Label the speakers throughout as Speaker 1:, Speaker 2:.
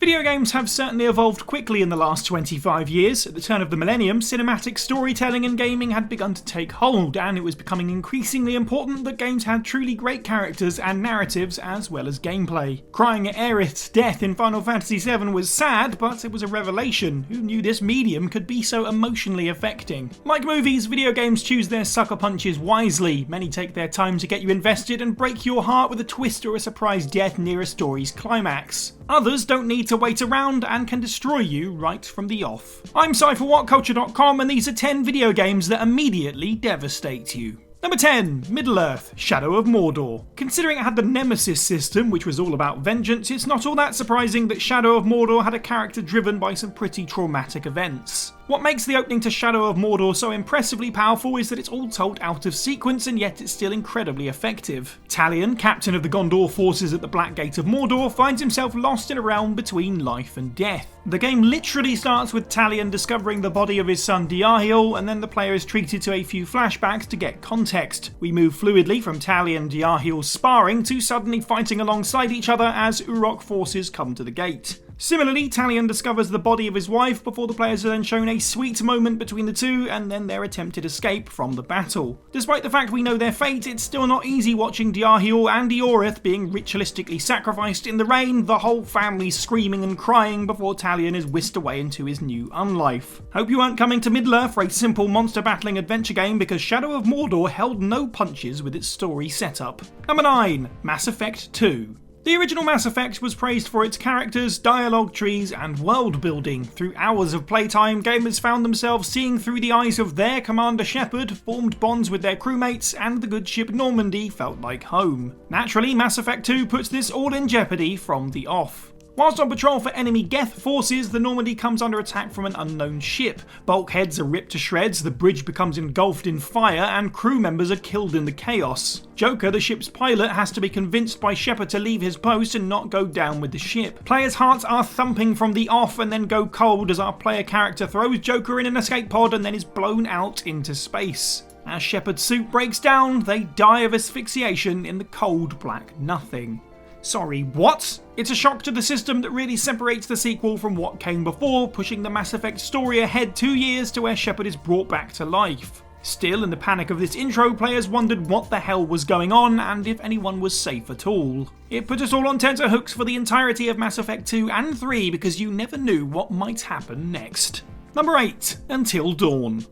Speaker 1: Video games have certainly evolved quickly in the last 25 years. At the turn of the millennium, cinematic storytelling in gaming had begun to take hold, and it was becoming increasingly important that games had truly great characters and narratives as well as gameplay. Crying at Aerith's death in Final Fantasy VII was sad, but it was a revelation. Who knew this medium could be so emotionally affecting? Like movies, video games choose their sucker punches wisely. Many take their time to get you invested and break your heart with a twist or a surprise death near a story's climax. Others don't need to wait around and can destroy you right from the off. I'm Cy for WhatCulture.com, and these are 10 video games that immediately devastate you. Number 10, Middle-earth, Shadow of Mordor. Considering it had the Nemesis system, which was all about vengeance, it's not all that surprising that Shadow of Mordor had a character driven by some pretty traumatic events. What makes the opening to Shadow of Mordor so impressively powerful is that it's all told out of sequence, and yet it's still incredibly effective. Talion, captain of the Gondor forces at the Black Gate of Mordor, finds himself lost in a realm between life and death. The game literally starts with Talion discovering the body of his son Diahil, and then the player is treated to a few flashbacks to get context. We move fluidly from Talion and Diahil's sparring to suddenly fighting alongside each other as Uruk forces come to the gate. Similarly, Talion discovers the body of his wife before the players are then shown a sweet moment between the two and then their attempted escape from the battle. Despite the fact we know their fate, it's still not easy watching Diahil and Eorith being ritualistically sacrificed in the rain, the whole family screaming and crying before Talion is whisked away into his new unlife. Hope you weren't coming to Middle-earth for a simple monster battling adventure game, because Shadow of Mordor held no punches with its story setup. Number 9, Mass Effect 2. The original Mass Effect was praised for its characters, dialogue trees, and world building. Through hours of playtime, gamers found themselves seeing through the eyes of their Commander Shepard, formed bonds with their crewmates, and the good ship Normandy felt like home. Naturally, Mass Effect 2 puts this all in jeopardy from the off. Whilst on patrol for enemy Geth forces, the Normandy comes under attack from an unknown ship. Bulkheads are ripped to shreds, the bridge becomes engulfed in fire, and crew members are killed in the chaos. Joker, the ship's pilot, has to be convinced by Shepard to leave his post and not go down with the ship. Players' hearts are thumping from the off and then go cold as our player character throws Joker in an escape pod and then is blown out into space. As Shepard's suit breaks down, they die of asphyxiation in the cold black nothing. Sorry, what? It's a shock to the system that really separates the sequel from what came before, pushing the Mass Effect story ahead 2 years to where Shepard is brought back to life. Still, in the panic of this intro, players wondered what the hell was going on and if anyone was safe at all. It put us all on tenterhooks for the entirety of Mass Effect 2 and 3 because you never knew what might happen next. Number 8, Until Dawn.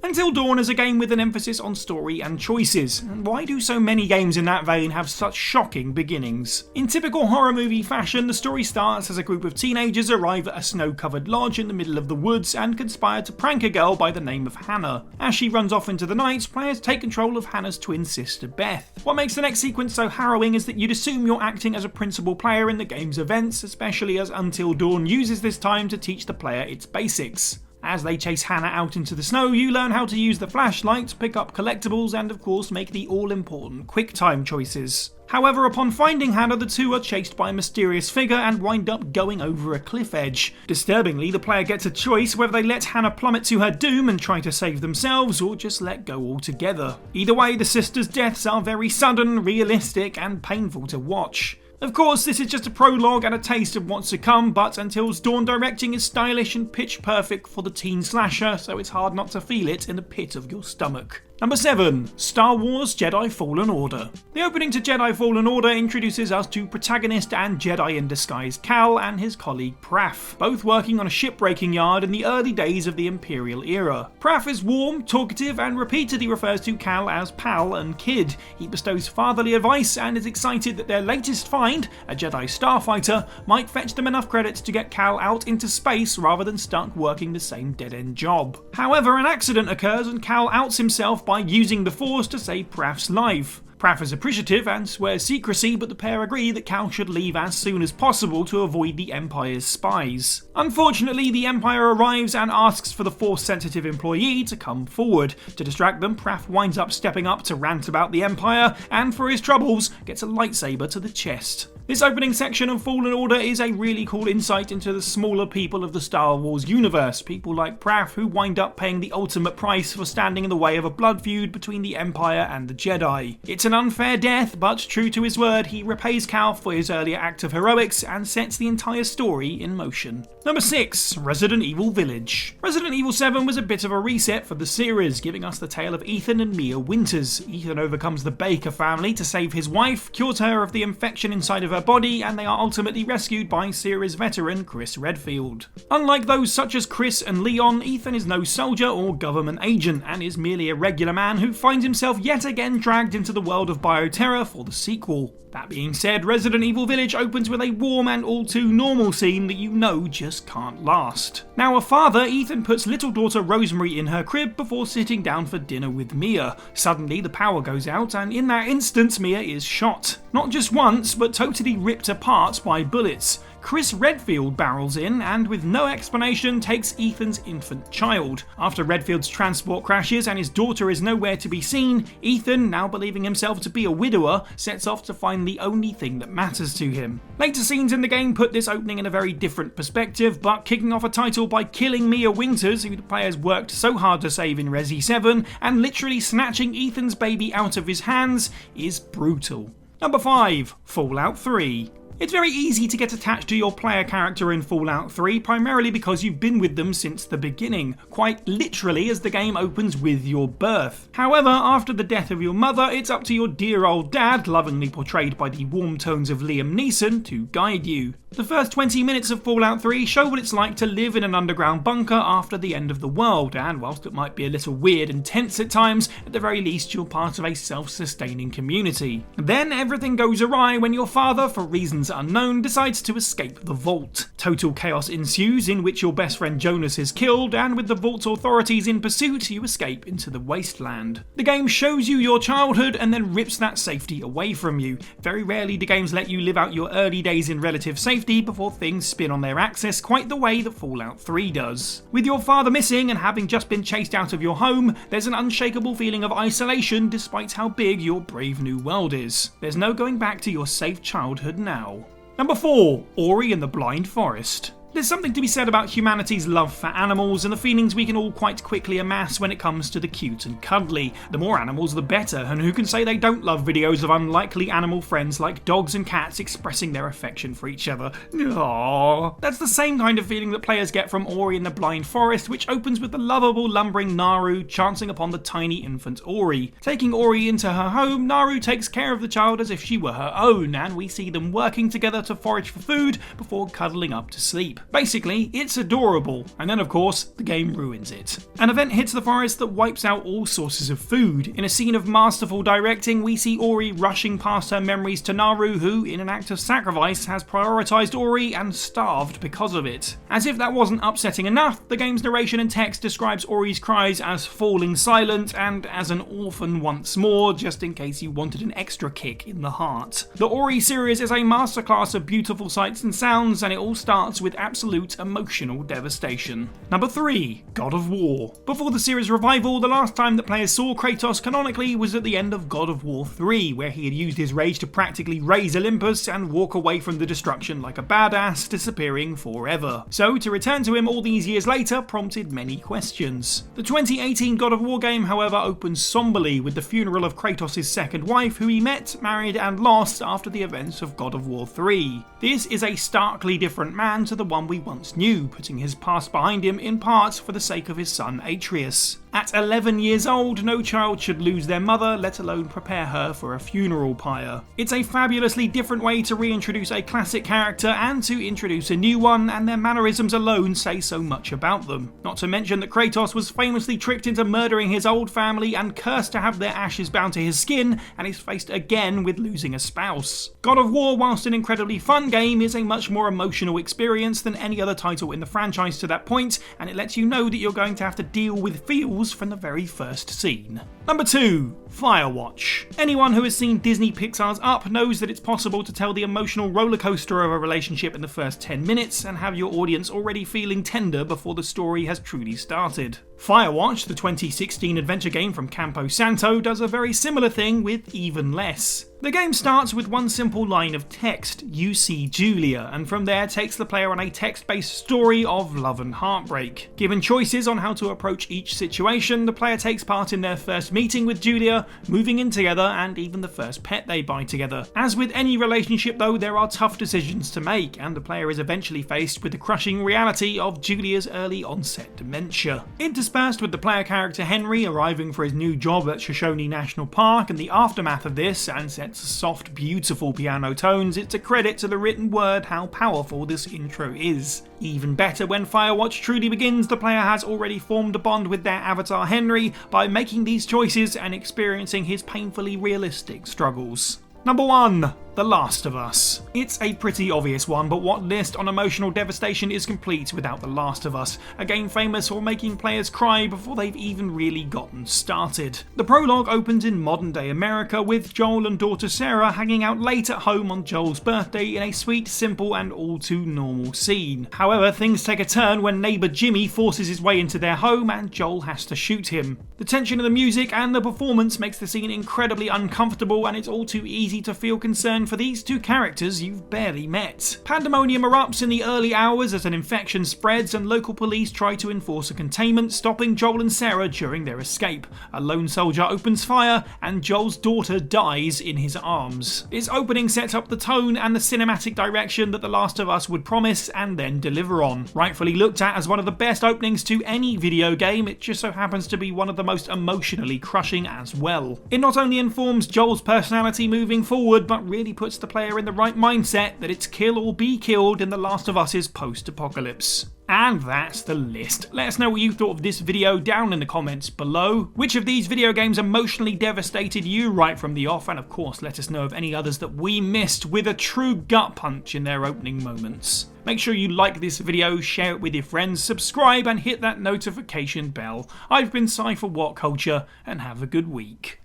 Speaker 1: Until Dawn is a game with an emphasis on story and choices. And why do so many games in that vein have such shocking beginnings? In typical horror movie fashion, the story starts as a group of teenagers arrive at a snow-covered lodge in the middle of the woods and conspire to prank a girl by the name of Hannah. As she runs off into the night, players take control of Hannah's twin sister Beth. What makes the next sequence so harrowing is that you'd assume you're acting as a principal player in the game's events, especially as Until Dawn uses this time to teach the player its basics. As they chase Hannah out into the snow, you learn how to use the flashlight, pick up collectibles, and of course make the all-important quick-time choices. However, upon finding Hannah, the two are chased by a mysterious figure and wind up going over a cliff edge. Disturbingly, the player gets a choice whether they let Hannah plummet to her doom and try to save themselves, or just let go altogether. Either way, the sisters' deaths are very sudden, realistic, and painful to watch. Of course, this is just a prologue and a taste of what's to come, but Until Dawn directing is stylish and pitch perfect for the teen slasher, so it's hard not to feel it in the pit of your stomach. Number 7, Star Wars Jedi Fallen Order. The opening to Jedi Fallen Order introduces us to protagonist and Jedi in disguise Cal and his colleague Praff, both working on a shipbreaking yard in the early days of the Imperial era. Praff is warm, talkative, and repeatedly refers to Cal as pal and kid. He bestows fatherly advice and is excited that their latest find, a Jedi starfighter, might fetch them enough credits to get Cal out into space rather than stuck working the same dead-end job. However, an accident occurs and Cal outs himself by using the Force to save Praff's life. Praff is appreciative and swears secrecy, but the pair agree that Cal should leave as soon as possible to avoid the Empire's spies. Unfortunately, the Empire arrives and asks for the Force-sensitive employee to come forward. To distract them, Praff winds up stepping up to rant about the Empire, and for his troubles, gets a lightsaber to the chest. This opening section of Fallen Order is a really cool insight into the smaller people of the Star Wars universe, people like Prath who wind up paying the ultimate price for standing in the way of a blood feud between the Empire and the Jedi. It's an unfair death, but true to his word, he repays Cal for his earlier act of heroics and sets the entire story in motion. Number 6. Resident Evil Village. Resident Evil 7 was a bit of a reset for the series, giving us the tale of Ethan and Mia Winters. Ethan overcomes the Baker family to save his wife, cures her of the infection inside of her body, and they are ultimately rescued by series veteran Chris Redfield. Unlike those such as Chris and Leon, Ethan is no soldier or government agent, and is merely a regular man who finds himself yet again dragged into the world of Bioterror for the sequel. That being said, Resident Evil Village opens with a warm and all too normal scene that you know just can't last. Now a father, Ethan puts little daughter Rosemary in her crib before sitting down for dinner with Mia. Suddenly the power goes out, and in that instance Mia is shot. Not just once, but totally ripped apart by bullets. Chris Redfield barrels in and, with no explanation, takes Ethan's infant child. After Redfield's transport crashes and his daughter is nowhere to be seen, Ethan, now believing himself to be a widower, sets off to find the only thing that matters to him. Later scenes in the game put this opening in a very different perspective, but kicking off a title by killing Mia Winters, who the players worked so hard to save in Resi 7, and literally snatching Ethan's baby out of his hands, is brutal. Number 5. Fallout 3. It's very easy to get attached to your player character in Fallout 3, primarily because you've been with them since the beginning, quite literally as the game opens with your birth. However, after the death of your mother, it's up to your dear old dad, lovingly portrayed by the warm tones of Liam Neeson, to guide you. The first 20 minutes of Fallout 3 show what it's like to live in an underground bunker after the end of the world, and whilst it might be a little weird and tense at times, at the very least you're part of a self-sustaining community. Then everything goes awry when your father, for reasons unknown, decides to escape the vault. Total chaos ensues, in which your best friend Jonas is killed, and with the vault's authorities in pursuit, you escape into the wasteland. The game shows you your childhood and then rips that safety away from you. Very rarely do games let you live out your early days in relative safety before things spin on their axis quite the way that Fallout 3 does. With your father missing and having just been chased out of your home, there's an unshakable feeling of isolation despite how big your brave new world is. There's no going back to your safe childhood now. Number 4. Ori and the Blind Forest. There's something to be said about humanity's love for animals and the feelings we can all quite quickly amass when it comes to the cute and cuddly. The more animals the better, and who can say they don't love videos of unlikely animal friends like dogs and cats expressing their affection for each other. Aww. That's the same kind of feeling that players get from Ori and the Blind Forest, which opens with the lovable lumbering Naru chancing upon the tiny infant Ori. Taking Ori into her home, Naru takes care of the child as if she were her own, and we see them working together to forage for food before cuddling up to sleep. Basically, it's adorable, and then of course, the game ruins it. An event hits the forest that wipes out all sources of food. In a scene of masterful directing, we see Ori rushing past her memories to Naru, who, in an act of sacrifice, has prioritised Ori and starved because of it. As if that wasn't upsetting enough, the game's narration and text describes Ori's cries as falling silent and as an orphan once more, just in case you wanted an extra kick in the heart. The Ori series is a masterclass of beautiful sights and sounds, and it all starts with absolute emotional devastation. Number 3. God of War. Before the series revival, the last time that players saw Kratos canonically was at the end of God of War 3, where he had used his rage to practically raise Olympus and walk away from the destruction like a badass, disappearing forever. So to return to him all these years later prompted many questions. The 2018 God of War game, however, opens somberly with the funeral of Kratos' second wife, who he met, married and lost after the events of God of War 3. This is a starkly different man to the one we once knew, putting his past behind him in part for the sake of his son Atreus. At 11 years old, no child should lose their mother, let alone prepare her for a funeral pyre. It's a fabulously different way to reintroduce a classic character and to introduce a new one, and their mannerisms alone say so much about them. Not to mention that Kratos was famously tricked into murdering his old family and cursed to have their ashes bound to his skin, and is faced again with losing a spouse. God of War, whilst an incredibly fun game, is a much more emotional experience than any other title in the franchise to that point, and it lets you know that you're going to have to deal with feels from the very first scene. Number 2. FIREWATCH. Anyone who has seen Disney Pixar's Up knows that it's possible to tell the emotional rollercoaster of a relationship in the first 10 minutes and have your audience already feeling tender before the story has truly started. FIREWATCH, the 2016 adventure game from Campo Santo, does a very similar thing with even less. The game starts with one simple line of text, "You see Julia," and from there takes the player on a text-based story of love and heartbreak. Given choices on how to approach each situation, the player takes part in their first meeting with Julia, moving in together, and even the first pet they buy together. As with any relationship though, there are tough decisions to make, and the player is eventually faced with the crushing reality of Julia's early onset dementia. Interspersed with the player character Henry arriving for his new job at Shoshone National Park and the aftermath of this, and sets soft, beautiful piano tones, it's a credit to the written word how powerful this intro is. Even better, when FIREWATCH truly begins, the player has already formed a bond with their avatar Henry by making these choices and experiencing his painfully realistic struggles. Number 1. The Last of Us. It's a pretty obvious one, but what list on emotional devastation is complete without The Last of Us, a game famous for making players cry before they've even really gotten started. The prologue opens in modern day America with Joel and daughter Sarah hanging out late at home on Joel's birthday in a sweet, simple and all too normal scene. However, things take a turn when neighbour Jimmy forces his way into their home and Joel has to shoot him. The tension of the music and the performance makes the scene incredibly uncomfortable, and it's all too easy to feel concerned for these two characters you've barely met. Pandemonium erupts in the early hours as an infection spreads and local police try to enforce a containment, stopping Joel and Sarah during their escape. A lone soldier opens fire and Joel's daughter dies in his arms. Its opening sets up the tone and the cinematic direction that The Last of Us would promise and then deliver on. Rightfully looked at as one of the best openings to any video game, it just so happens to be one of the most emotionally crushing as well. It not only informs Joel's personality moving forward, but really puts the player in the right mindset that it's kill or be killed in The Last of Us's post-apocalypse. And that's the list. Let us know what you thought of this video down in the comments below. Which of these video games emotionally devastated you right from the off, and of course let us know of any others that we missed with a true gut punch in their opening moments. Make sure you like this video, share it with your friends, subscribe and hit that notification bell. I've been Cy for WhatCulture, and have a good week.